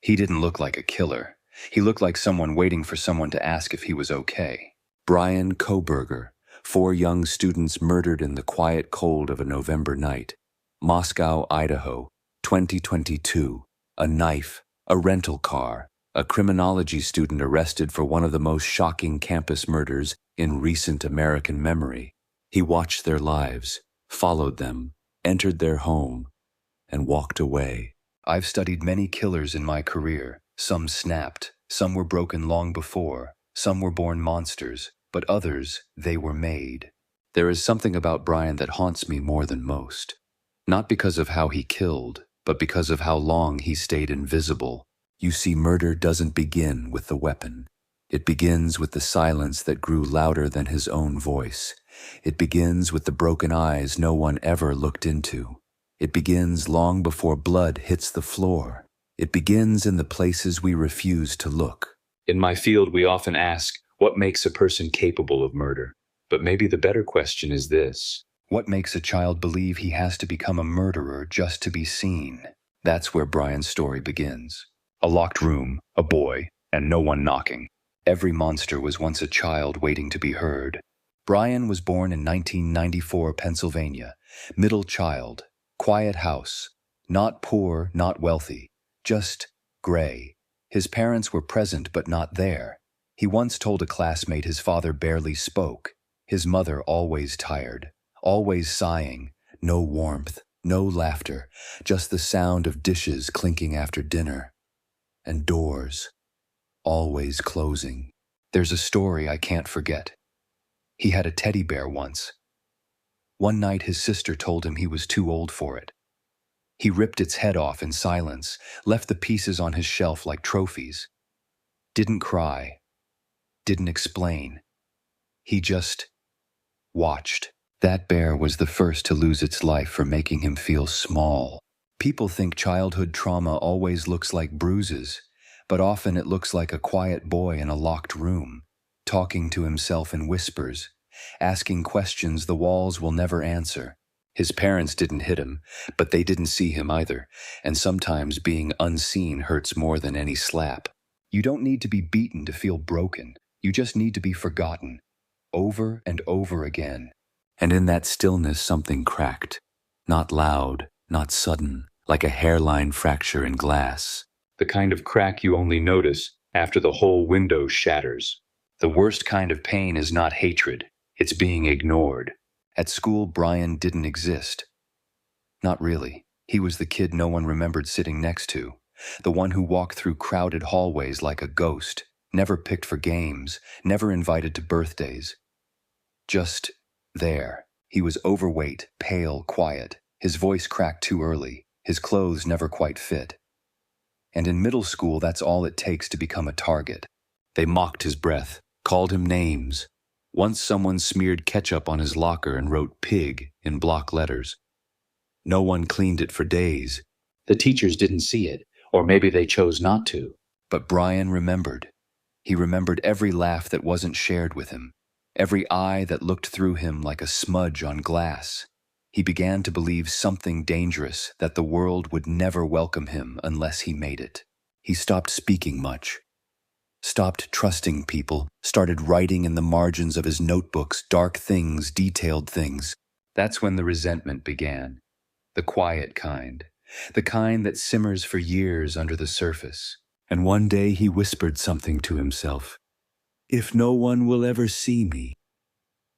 He didn't look like a killer. He looked like someone waiting for someone to ask if he was okay. Bryan Kohberger, 4 young students murdered in the quiet cold of a November night. Moscow, Idaho, 2022. A knife, a rental car, a criminology student arrested for one of the most shocking campus murders in recent American memory. He watched their lives, followed them, entered their home, and walked away. I've studied many killers in my career. Some snapped, some were broken long before, some were born monsters, but others, they were made. There is something about Bryan that haunts me more than most. Not because of how he killed, but because of how long he stayed invisible. You see, murder doesn't begin with the weapon. It begins with the silence that grew louder than his own voice. It begins with the broken eyes no one ever looked into. It begins long before blood hits the floor. It begins in the places we refuse to look. In my field, we often ask, what makes a person capable of murder? But maybe the better question is this: what makes a child believe he has to become a murderer just to be seen? That's where Bryan's story begins. A locked room, a boy, and no one knocking. Every monster was once a child waiting to be heard. Bryan was born in 1994, Pennsylvania. Middle child, quiet house, not poor, not wealthy, just gray. His parents were present but not there. He once told a classmate his father barely spoke. His mother always tired, always sighing, no warmth, no laughter, just the sound of dishes clinking after dinner. And doors, always closing. There's a story I can't forget. He had a teddy bear once. One night his sister told him he was too old for it. He ripped its head off in silence, left the pieces on his shelf like trophies. Didn't cry, didn't explain. He just watched. That bear was the first to lose its life for making him feel small. People think childhood trauma always looks like bruises, but often it looks like a quiet boy in a locked room, talking to himself in whispers, asking questions the walls will never answer. His parents didn't hit him, but they didn't see him either, and sometimes being unseen hurts more than any slap. You don't need to be beaten to feel broken. You just need to be forgotten, over and over again. And in that stillness something cracked. Not loud, not sudden, like a hairline fracture in glass. The kind of crack you only notice after the whole window shatters. The worst kind of pain is not hatred, it's being ignored. At school, Bryan didn't exist. Not really. He was the kid no one remembered sitting next to, the one who walked through crowded hallways like a ghost, never picked for games, never invited to birthdays. Just there. He was overweight, pale, quiet. His voice cracked too early. His clothes never quite fit. And in middle school, that's all it takes to become a target. They mocked his breath, called him names. Once someone smeared ketchup on his locker and wrote "pig" in block letters. No one cleaned it for days. The teachers didn't see it, or maybe they chose not to. But Bryan remembered. He remembered every laugh that wasn't shared with him, every eye that looked through him like a smudge on glass. He began to believe something dangerous, that the world would never welcome him unless he made it. He stopped speaking much, stopped trusting people, started writing in the margins of his notebooks dark things, detailed things. That's when the resentment began. The quiet kind. The kind that simmers for years under the surface. And one day he whispered something to himself. If no one will ever see me,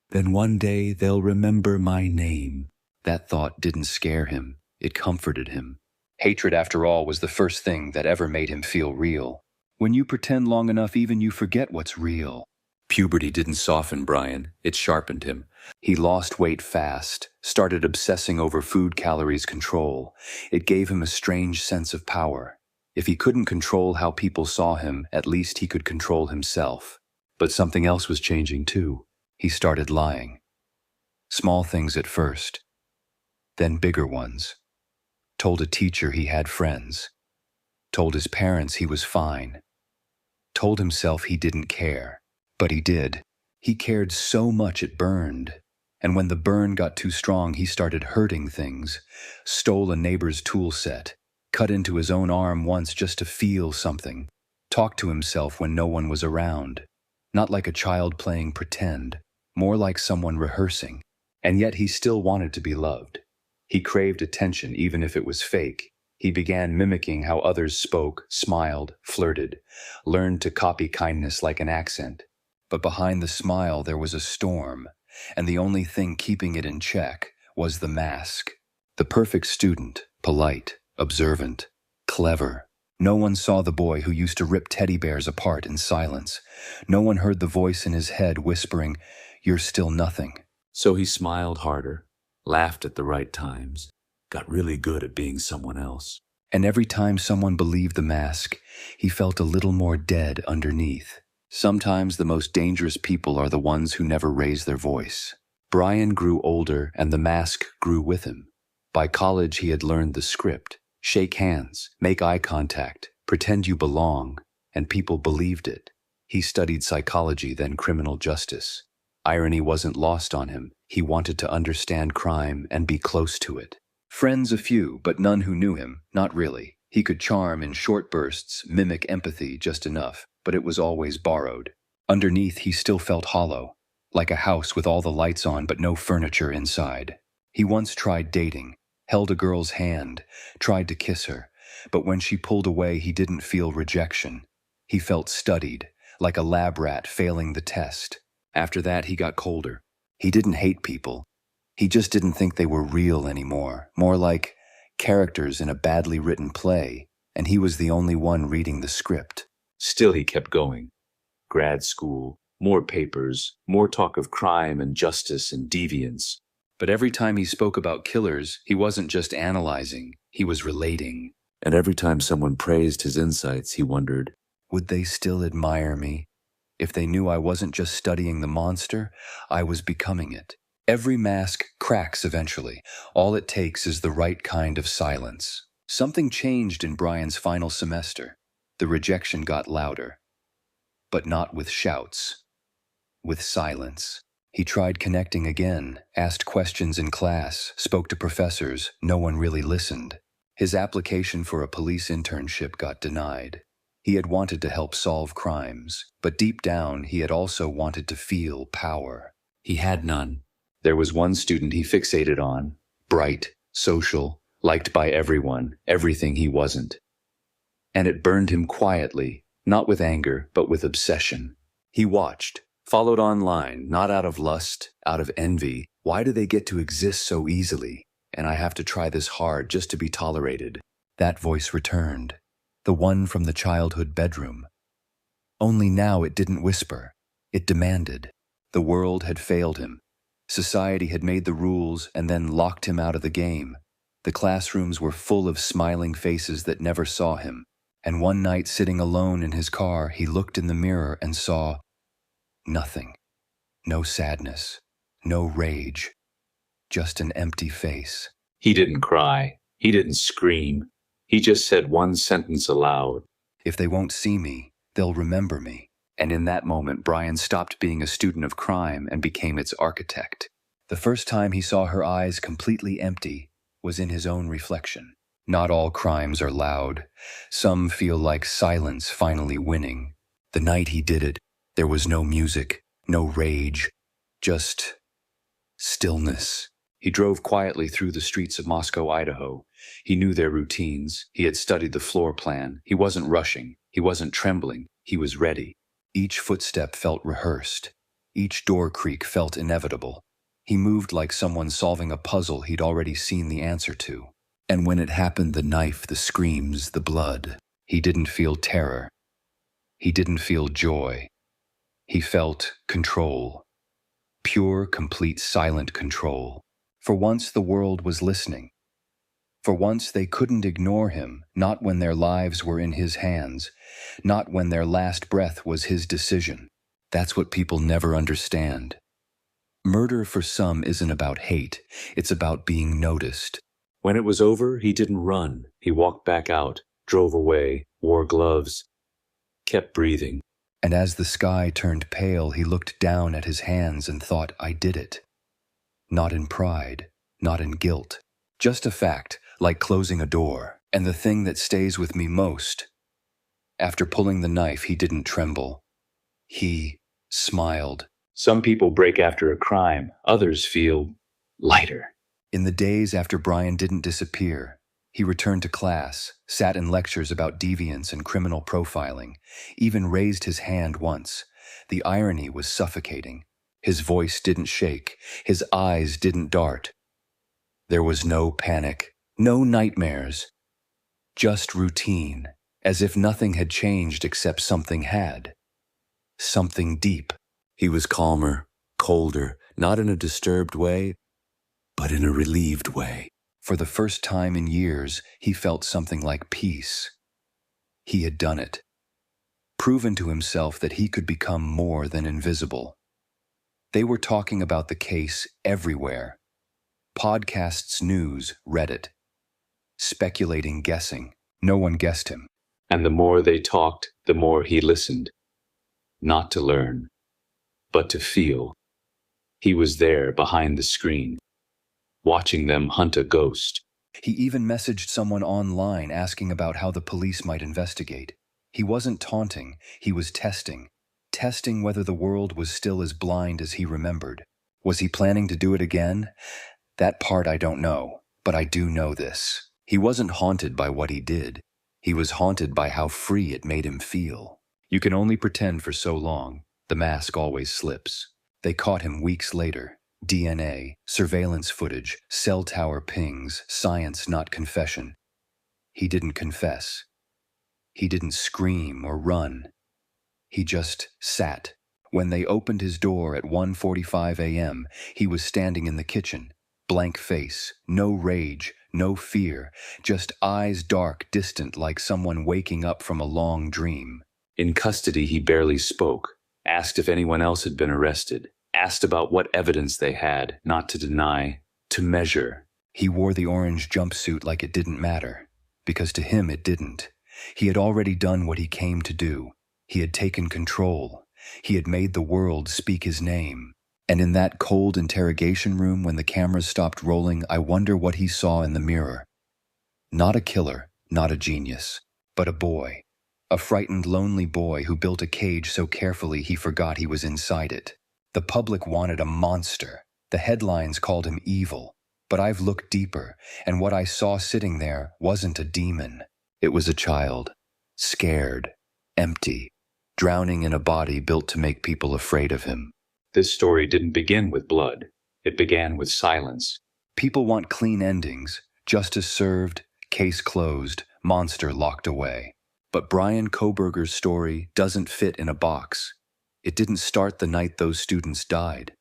then one day they'll remember my name. That thought didn't scare him. It comforted him. Hatred, after all, was the first thing that ever made him feel real. When you pretend long enough, even you forget what's real. Puberty didn't soften Bryan, it sharpened him. He lost weight fast, started obsessing over food calories control. It gave him a strange sense of power. If he couldn't control how people saw him, at least he could control himself. But something else was changing too. He started lying. Small things at first, then bigger ones. Told a teacher he had friends. Told his parents he was fine. Told himself he didn't care. But he did. He cared so much it burned. And when the burn got too strong, he started hurting things. Stole a neighbor's tool set. cut into his own arm once just to feel something, talk to himself when no one was around. Not like a child playing pretend, more like someone rehearsing. And yet he still wanted to be loved. He craved attention even if it was fake. He began mimicking how others spoke, smiled, flirted, learned to copy kindness like an accent. But behind the smile there was a storm, and the only thing keeping it in check was the mask. The perfect student, polite, observant, clever. No one saw the boy who used to rip teddy bears apart in silence. No one heard the voice in his head whispering, "You're still nothing." So he smiled harder, laughed at the right times, got really good at being someone else. And every time someone believed the mask, he felt a little more dead underneath. Sometimes the most dangerous people are the ones who never raise their voice. Bryan grew older and the mask grew with him. By college he had learned the script. Shake hands, make eye contact, pretend you belong, and people believed it. He studied psychology, then criminal justice. Irony wasn't lost on him. He wanted to understand crime and be close to it. Friends a few, but none who knew him, not really. He could charm in short bursts, mimic empathy just enough, but it was always borrowed. Underneath, he still felt hollow, like a house with all the lights on but no furniture inside. He once tried dating, held a girl's hand, tried to kiss her, but when she pulled away, he didn't feel rejection. He felt studied, like a lab rat failing the test. After that, he got colder. He didn't hate people. He just didn't think they were real anymore, more like characters in a badly written play, and he was the only one reading the script. Still he kept going. Grad school, more papers, more talk of crime and justice and deviance. But every time he spoke about killers, he wasn't just analyzing, he was relating. And every time someone praised his insights, he wondered, would they still admire me? If they knew I wasn't just studying the monster, I was becoming it. Every mask cracks eventually. All it takes is the right kind of silence. Something changed in Bryan's final semester. The rejection got louder. But not with shouts. With silence. He tried connecting again, asked questions in class, spoke to professors. No one really listened. His application for a police internship got denied. He had wanted to help solve crimes, but deep down he had also wanted to feel power. He had none. There was one student he fixated on, bright, social, liked by everyone, everything he wasn't. And it burned him quietly, not with anger, but with obsession. He watched, followed online, not out of lust, out of envy. Why do they get to exist so easily? And I have to try this hard just to be tolerated. That voice returned. The one from the childhood bedroom. Only now it didn't whisper. It demanded. The world had failed him. Society had made the rules and then locked him out of the game. The classrooms were full of smiling faces that never saw him. And one night, sitting alone in his car, he looked in the mirror and saw nothing. No sadness. No rage. Just an empty face. He didn't cry. He didn't scream. He just said one sentence aloud. If they won't see me, they'll remember me. And in that moment, Bryan stopped being a student of crime and became its architect. The first time he saw her eyes completely empty was in his own reflection. Not all crimes are loud. Some feel like silence finally winning. The night he did it, there was no music, no rage, just stillness. He drove quietly through the streets of Moscow, Idaho. He knew their routines. He had studied the floor plan. He wasn't rushing. He wasn't trembling. He was ready. Each footstep felt rehearsed. Each door creak felt inevitable. He moved like someone solving a puzzle he'd already seen the answer to. And when it happened, the knife, the screams, the blood, he didn't feel terror. He didn't feel joy. He felt control. Pure, complete, silent control. For once, the world was listening. For once, they couldn't ignore him, not when their lives were in his hands, not when their last breath was his decision. That's what people never understand. Murder for some isn't about hate, it's about being noticed. When it was over, he didn't run. He walked back out, drove away, wore gloves, kept breathing. And as the sky turned pale, he looked down at his hands and thought, I did it. Not in pride, not in guilt. Just a fact, like closing a door. And the thing that stays with me most, after pulling the knife, he didn't tremble. He smiled. Some people break after a crime, others feel lighter. In the days after Bryan didn't disappear, he returned to class, sat in lectures about deviance and criminal profiling, even raised his hand once. The irony was suffocating. His voice didn't shake, his eyes didn't dart. There was no panic, no nightmares, just routine, as if nothing had changed except something had. Something deep. He was calmer, colder, not in a disturbed way, but in a relieved way. For the first time in years, he felt something like peace. He had done it. Proven to himself that he could become more than invisible. They were talking about the case everywhere. Podcasts, news, Reddit. Speculating, guessing. No one guessed him. And the more they talked, the more he listened. Not to learn, but to feel. He was there behind the screen, watching them hunt a ghost. He even messaged someone online asking about how the police might investigate. He wasn't taunting, he was testing. Testing whether the world was still as blind as he remembered. Was he planning to do it again? That part I don't know, but I do know this. He wasn't haunted by what he did. He was haunted by how free it made him feel. You can only pretend for so long. The mask always slips. They caught him weeks later. DNA, surveillance footage, cell tower pings, science not confession. He didn't confess. He didn't scream or run. He just sat. When they opened his door at 1:45 a.m., he was standing in the kitchen. Blank face, no rage, no fear, just eyes dark, distant like someone waking up from a long dream. In custody, he barely spoke, asked if anyone else had been arrested, asked about what evidence they had, not to deny, to measure. He wore the orange jumpsuit like it didn't matter, because to him it didn't. He had already done what he came to do. He had taken control. He had made the world speak his name. And in that cold interrogation room when the cameras stopped rolling, I wonder what he saw in the mirror. Not a killer, not a genius, but a boy. A frightened, lonely boy who built a cage so carefully he forgot he was inside it. The public wanted a monster. The headlines called him evil. But I've looked deeper, and what I saw sitting there wasn't a demon. It was a child. Scared. Empty. Drowning in a body built to make people afraid of him. This story didn't begin with blood. It began with silence. People want clean endings. Justice served, case closed, monster locked away. But Bryan Kohberger's story doesn't fit in a box. It didn't start the night those students died.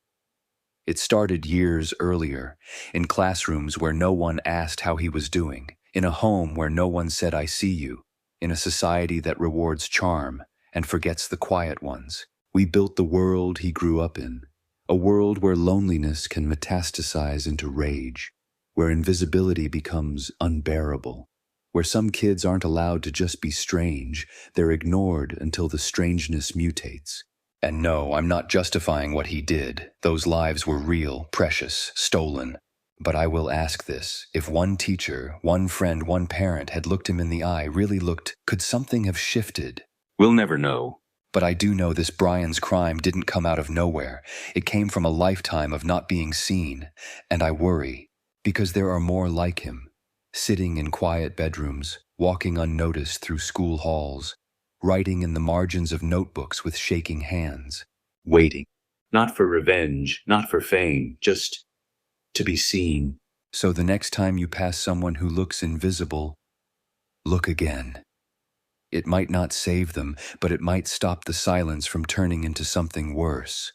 It started years earlier, in classrooms where no one asked how he was doing, in a home where no one said I see you, in a society that rewards charm and forgets the quiet ones. We built the world he grew up in, a world where loneliness can metastasize into rage, where invisibility becomes unbearable, where some kids aren't allowed to just be strange, they're ignored until the strangeness mutates. And no, I'm not justifying what he did. Those lives were real, precious, stolen. But I will ask this, if one teacher, one friend, one parent had looked him in the eye, really looked, could something have shifted? We'll never know. But I do know this Bryan's crime didn't come out of nowhere. It came from a lifetime of not being seen. And I worry, because there are more like him, sitting in quiet bedrooms, walking unnoticed through school halls, writing in the margins of notebooks with shaking hands. Waiting. Not for revenge, not for fame, just to be seen. So the next time you pass someone who looks invisible, look again. It might not save them, but it might stop the silence from turning into something worse.